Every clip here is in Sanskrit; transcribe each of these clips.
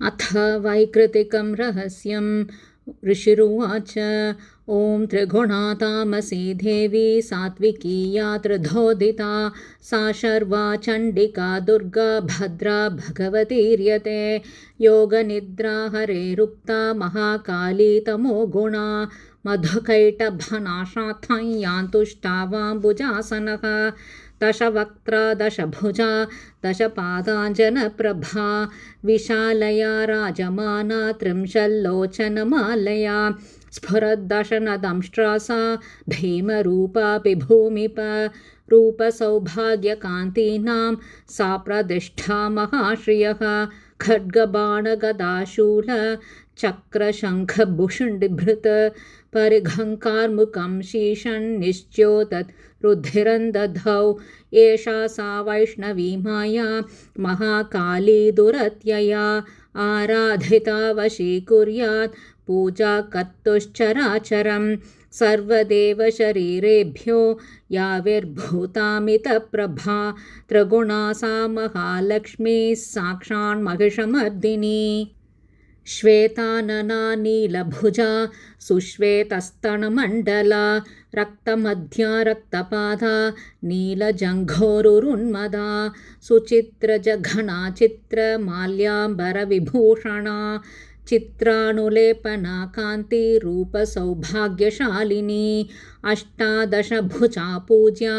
अथ वैकृतिकं रहस्यं ऋषिरुवाच। ॐ त्रिगुणातामसी देवी सात्विकी या त्रिधोदिता सा शर्वा चण्डिका दुर्गा भद्रा भगवतीर्यते। योगनिद्रा हरेरुक्ता महाकाली तमोगुणा मधुकैटभनाशार्थं यान्तुष्टावाम्बुजासनः। दशवक्त्रा दशभुजा दशपादाञ्जनप्रभा विशालया राजमाना त्रिंशल्लोचनमालया स्फुरद्दशनदंष्ट्रासा भीमरूपापि भूमिप। रूपसौभाग्यकान्तीनां सा प्रतिष्ठा महाश्रियः। खड्गबाणगदाशूल चक्रशङ्खभुषुण्डिभृत् परिघङ्कार्मुकं शीर्षन्निश्च्योतत् रुधिरन्दधौ। एषा सा वैष्णवी माया महाकाली दुरत्यया आराधिता वशीकुर्यात् पूजा कर्तुश्चराचरं। सर्वदेवशरीरेभ्यो याविर्भूतामितप्रभा त्रिगुणा सा महालक्ष्मी साक्षान्महिषमर्दिनी। श्वेतानना नीलभुजा सुश्वेतस्तनमण्डला रक्तमध्या रक्तपादा नीलजङ्घोरुन्मदा सुचित्रजघना चित्रमाल्याम्बरविभूषणा चित्रानुलेपना कान्तिरूपसौभाग्यशालिनी। अष्टादशभुजा पूज्या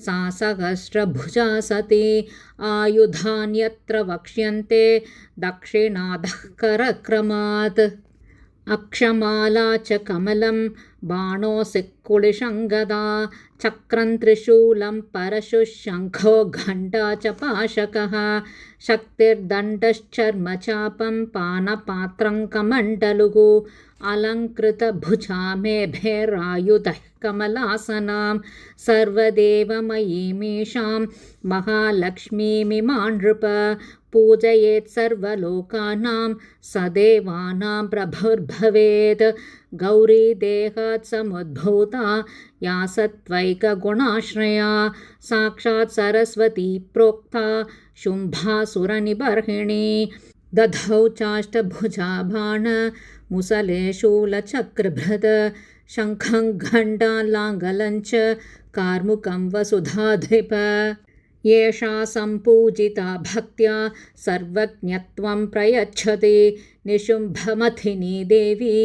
सा सहस्रभुजा सती आयुधान्यत्र वक्ष्यन्ते दक्षिणाधः करक्रमात्। अक्षमाला च कमलं बाणोऽसिक्कुलिशङ्गदा चक्रं त्रिशूलं परशुशङ्खो घण्टा च पाशकः शक्तिर्दण्डश्चर्मचापं पानपात्रं कमण्डलुः अलङ्कृतभुजा मेभैरायुधः कमलासनां। सर्वदेवमयीमीशां महालक्ष्मीमिमां नृप पूजयेत् सर्वलोकानां सदेवानां प्रभुर्भवेत्। गौरी देहात् समुद्भूता या सत्त्वैकगुणाश्रया साक्षात् सरस्वती प्रोक्ता शुम्भासुरनिबर्हिणी। दधौ चाष्टभुजा बाण मुसले शूलचक्रभृत् शङ्खं घण्टां लाङ्गलं च कार्मुकं वसुधाधिप। एषा सम्पूजिता भक्त्या सर्वज्ञत्वं प्रयच्छति निशुम्भमथिनी देवी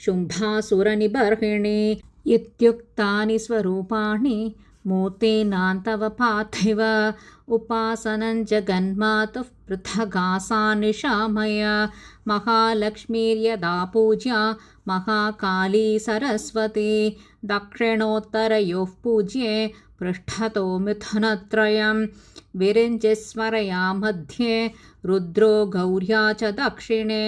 शुम्भासुरनिबर्हिणी। इत्युक्तानि स्वरूपाणि मूर्तीनां तव पार्थिव उपासनं जगन्मातुः पृथगासा निशामय। महालक्ष्मीर्यदा पूज्या महाकाली सरस्वती दक्षिणोत्तरयोः पूज्ये पृष्ठतो मिथुनत्रयं। विरिञ्चिस्मरया मध्ये रुद्रो गौर्या च दक्षिणे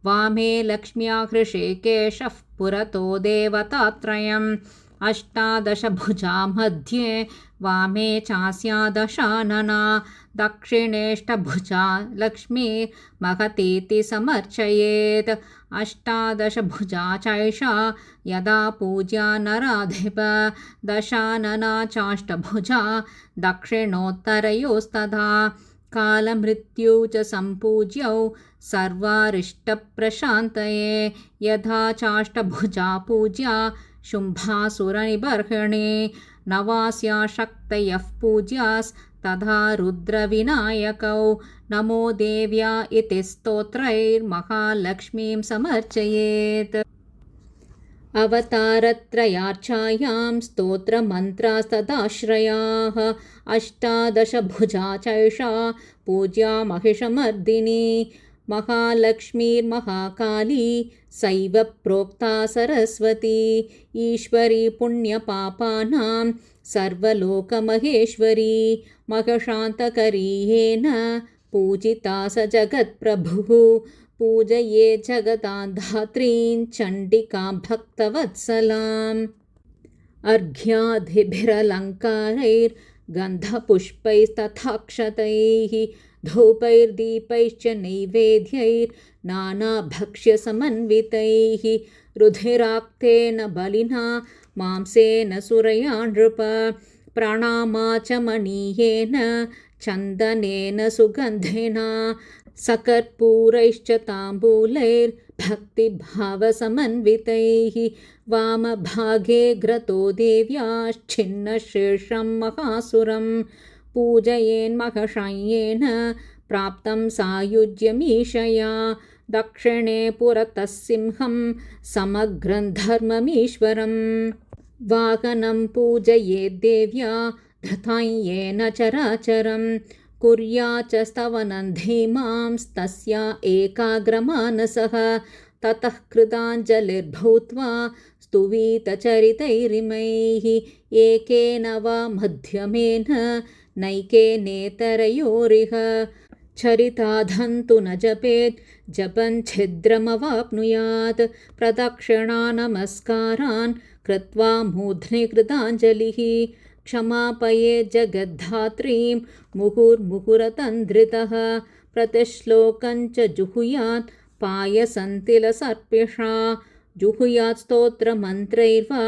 वामे लक्ष्म्या हृषीकेशः पुरतो देवतात्रयम्। अष्टादशभुजा मध्ये वामे चास्या दशानना दक्षिणेष्टभुजा लक्ष्मी महतीति समर्चयेत्। अष्टादशभुजा चैषा यदा पूज्या नराधिप दशानना चाष्टभुजा दक्षिणोत्तरयोस्तथा। कालमृत्यु च सम्पूज्यौ सर्वारिष्टप्रशान्तये यथा चाष्टभुजा पूज्या शुम्भासुरनिबर्हिणी। नवास्या शक्तयः पूज्यास्तथा रुद्रविनायकौ नमो देव्या इति स्तोत्रैर्महालक्ष्मीं समर्चयेत्। अवतारत्रयार्चायां स्तोत्रमन्त्रास्तदाश्रयाः अष्टादशभुजा चैषा पूज्या महिषमर्दिनी। महालक्ष्मीर्महाकाली सैव प्रोक्ता सरस्वती ईश्वरी पुण्यपापानां सर्वलोकमहेश्वरी। महिषान्तकरी येन पूजिता स जगत्प्रभुः पूजये जगतां धात्रीं चण्डिकां भक्तवत्सलाम्। अर्घ्यादिभिरलङ्कारैर्गन्धपुष्पैस्तथाक्षतैः धूपैर्दीपैश्च नैवेद्यैर्नानाभक्ष्यसमन्वितैः रुधिराक्तेन बलिना मांसेन सुरया नृप प्रणामाचमनीयेन चन्दनेन सुगन्धेन सकर्पूरैश्च ताम्बूलैर्भक्तिभावसमन्वितैः वामभागे ग्रतो देव्याश्छिन्नशीर्षं महासुरं पूजयेन्महशय्येन प्राप्तं सायुज्यमीशया दक्षिणे पुरतः सिंहं समग्रं धर्ममीश्वरम् वाहनं पूजयेद्देव्या धृताय्येन चराचरं कुर्या च स्तवनं धीमांस्तस्या एकाग्रमानसः ततः कृताञ्जलिर्भूत्वा स्तुवीतचरितैरिमैः एकेन वा मध्यमेन नैकेनेतरयोरिह चरिताधन्तु न जपेत् जपं छिद्रमवाप्नुयात् प्रदक्षिणानमस्कारान् कृत्वा मूर्ध्नि कृताञ्जलिः क्षमापये जगद्धात्रीं मुहुर्मुहुरतन्द्रितः प्रतिश्लोकञ्च जुहुयात् पायसन्तिलसर्पिषा जुहुयात् स्तोत्रमन्त्रैर्वा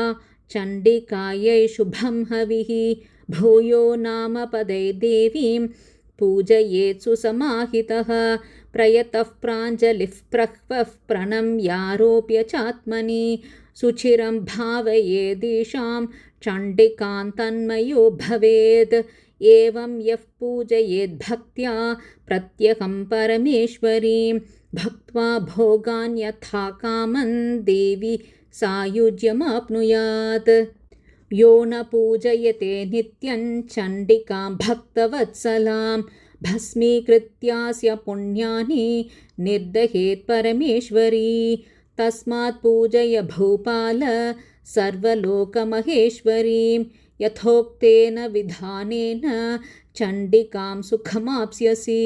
चण्डिकायै शुभं हविः भूयो नामपदै देवीं पूजयेत् सुसमाहितः प्रयतः प्राञ्जलिः प्रह्वः प्रणम्यारोप्य चात्मनि सुचिरं भावयेदीशां चण्डिकां तन्मयो भवेत् एवं यः पूजयेद्भक्त्या प्रत्यहं परमेश्वरीं भक्त्वा भोगान् यथा कामं देवी सायुज्यमाप्नुयात् यो न पूजयते नित्यं चण्डिकां भक्तवत्सलां भस्मीकृत्यास्य पुण्यानि निर्दहेत् परमेश्वरी तस्मात् पूजय भूपाल सर्वलोकमहेश्वरीं यथोक्तेन विधानेन चण्डिकां सुखमाप्स्यसि।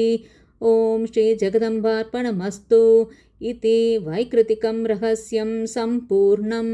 ॐ श्रीजगदम्बार्पणमस्तु इति वैकृतिकं रहस्यं सम्पूर्णम्।